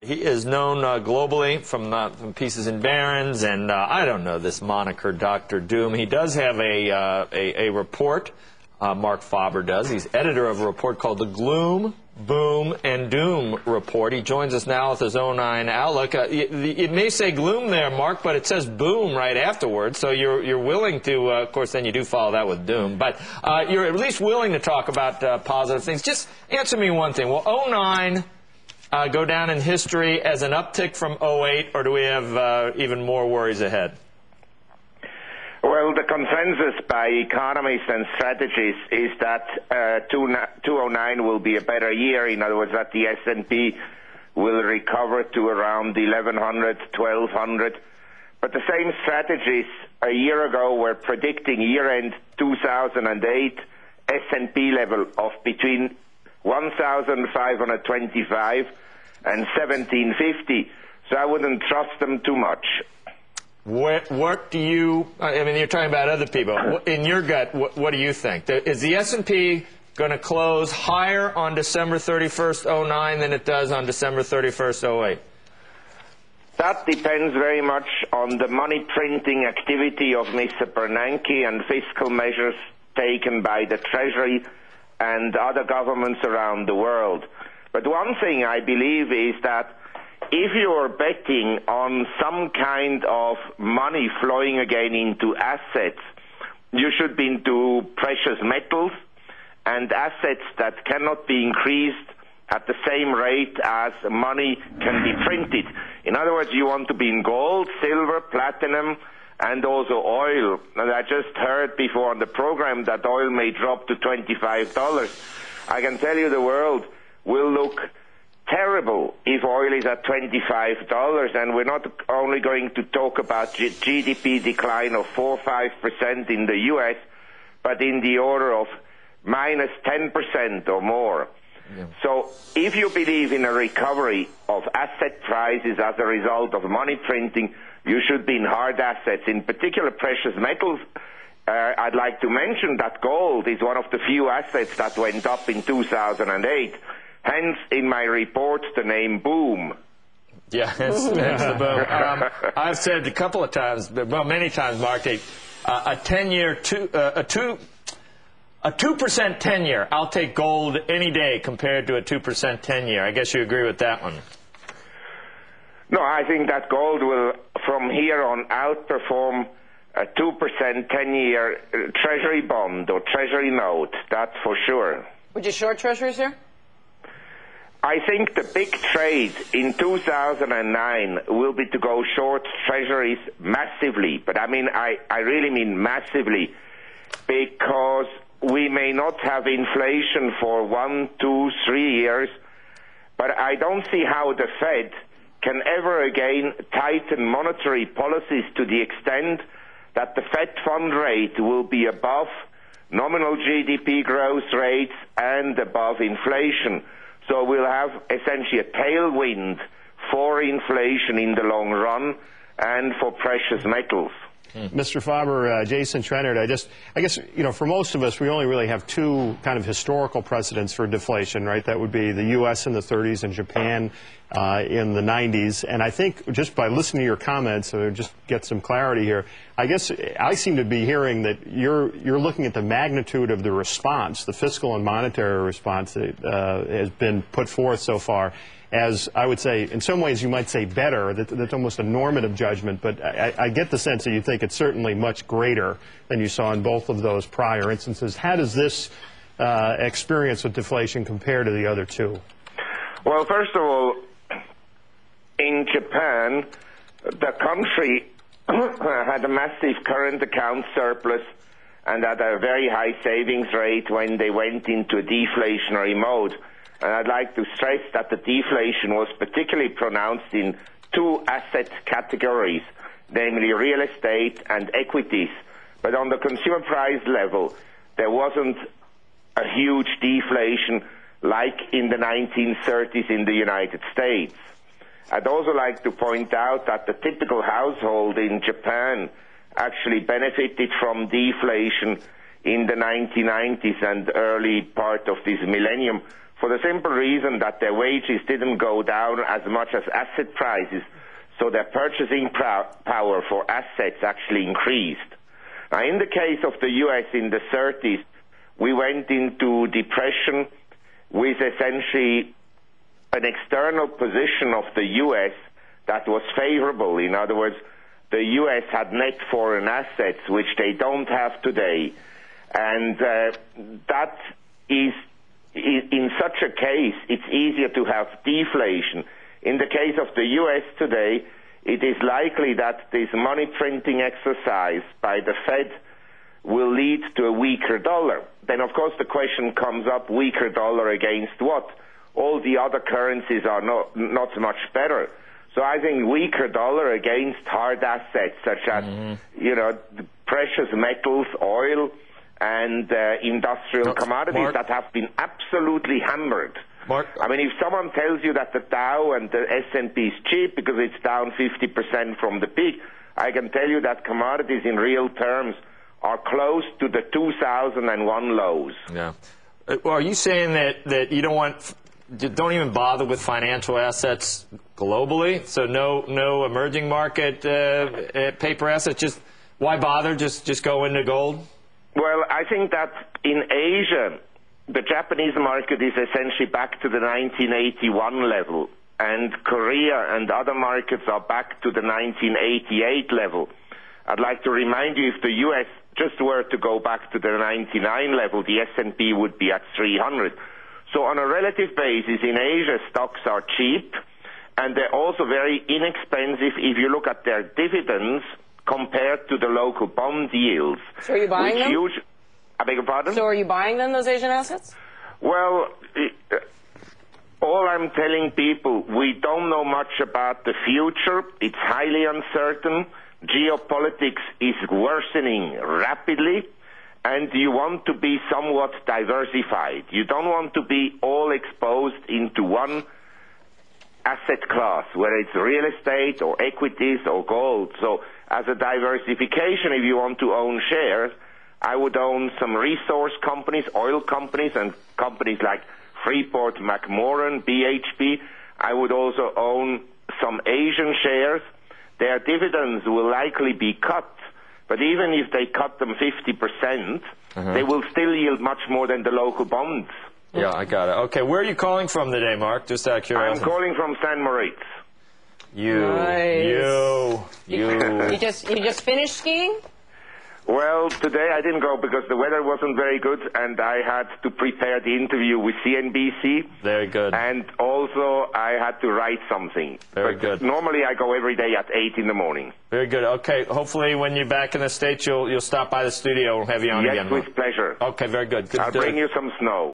He is known globally from Pieces and Barons, and I don't know this moniker, Dr. Doom. He does have a report, Marc Faber does. He's editor of a report called the Gloom, Boom, and Doom Report. He joins us now with his 09 outlook. It may say gloom there, Mark, but it says boom right afterwards, so you're willing to, of course, then you do follow that with doom, but you're at least willing to talk about positive things. Just answer me one thing. Will 09 go down in history as an uptick from 08, or do we have even more worries ahead? Well, the consensus by economists and strategists is that 2009 will be a better year. In other words, that the S&P will recover to around 1100, 1200. But the same strategists a year ago were predicting year-end 2008 S&P level of between 1,525 and 1,750. So I wouldn't trust them too much. What do you, I mean, you're talking about other people. In your gut, what do you think? Is the S&P going to close higher on December 31st, 09 than it does on December 31st, 08? That depends very much on the money printing activity of Mr. Bernanke and fiscal measures taken by the Treasury and other governments around the world. But one thing I believe is that if you're betting on some kind of money flowing again into assets, you should be into precious metals and assets that cannot be increased at the same rate as money can be printed. In other words, you want to be in gold, silver, platinum, and also oil. And I just heard before on the program that oil may drop to $25. I can tell you the world will look terrible if oil is at $25, and we're not only going to talk about GDP decline of 4 or 5% in the U.S., but in the order of minus 10% or more. Yeah. So if you believe in a recovery of asset prices as a result of money printing, you should be in hard assets, in particular precious metals. I'd like to mention that gold is one of the few assets that went up in 2008. Hence, in my report, the name Boom. Yeah, hence the boom. I've said a couple of times, well, many times, Mark, a 10-year, a 2% 10-year. I'll take gold any day compared to a 2% 10-year. I guess you agree with that one. No, I think that gold will, from here on, outperform a 2% 10-year Treasury bond or Treasury note. That's for sure. Would you short Treasuries here? I think the big trade in 2009 will be to go short Treasuries massively. But I mean, I really mean massively, because we may not have inflation for 1, 2, 3 years, but I don't see how the Fed can ever again tighten monetary policies to the extent that the Fed fund rate will be above nominal GDP growth rates and above inflation. So we'll have essentially a tailwind for inflation in the long run and for precious metals. Mr. Faber, Jason Trennert, I guess, you know, for most of us, we only really have two kind of historical precedents for deflation, right? That would be the U.S. in the 30s and Japan in the 90s. And I think just by listening to your comments, just get some clarity here, I guess I seem to be hearing that you're looking at the magnitude of the response, the fiscal and monetary response that has been put forth so far, as I would say, in some ways you might say better, that's almost a normative judgment, but I get the sense that you think it's certainly much greater than you saw in both of those prior instances. How does this experience with deflation compare to the other two? Well, first of all, in Japan, the country had a massive current account surplus and had a very high savings rate when they went into a deflationary mode. And I'd like to stress that the deflation was particularly pronounced in two asset categories, namely real estate and equities. But on the consumer price level, there wasn't a huge deflation like in the 1930s in the United States. I'd also like to point out that the typical household in Japan actually benefited from deflation in the 1990s and early part of this millennium for the simple reason that their wages didn't go down as much as asset prices, so their purchasing power for assets actually increased. Now, in the case of the U.S. in the 30s, we went into depression with essentially an external position of the U.S. that was favorable. In other words, the U.S. had net foreign assets, which they don't have today. And that is, in such a case, it's easier to have deflation. In the case of the U.S. today, it is likely that this money printing exercise by the Fed will lead to a weaker dollar. Then, of course, the question comes up, weaker dollar against what? All the other currencies are not much better. So I think weaker dollar against hard assets such as, precious metals, oil, and industrial commodities that have been absolutely hammered. Mark? I mean, if someone tells you that the Dow and the S&P is cheap because it's down 50% from the peak, I can tell you that commodities in real terms are close to the 2001 lows. Yeah. Well, are you saying that you don't even bother with financial assets globally? So no emerging market paper assets? Just why bother? Just go into gold? Well, I think that in Asia, the Japanese market is essentially back to the 1981 level, and Korea and other markets are back to the 1988 level. I'd like to remind you, if the U.S. just were to go back to the 99 level, the S&P would be at 300. So on a relative basis, in Asia, stocks are cheap, and they're also very inexpensive if you look at their dividends compared to the local bond yields. So are you buying them? I beg your pardon? So are you buying them, those Asian assets? Well, all I'm telling people, we don't know much about the future. It's highly uncertain. Geopolitics is worsening rapidly, and you want to be somewhat diversified. You don't want to be all exposed into one asset class, whether it's real estate or equities or gold. So as a diversification, if you want to own shares, I would own some resource companies, oil companies, and companies like Freeport, McMoran, BHP. I would also own some Asian shares. Their dividends will likely be cut, but even if they cut them 50%, they will still yield much more than the local bonds. Yeah, I got it. Okay, where are you calling from today, Mark? Just out of curiosity. I'm calling from San Moritz. You just finished skiing? Well, today I didn't go because the weather wasn't very good, and I had to prepare the interview with CNBC. Very good. And also I had to write something. Very good. Normally I go every day at 8 in the morning. Very good. Okay, hopefully when you're back in the States, you'll stop by the studio. We'll have you on again. Yes, with pleasure. Okay, very good. I'll bring you some snow.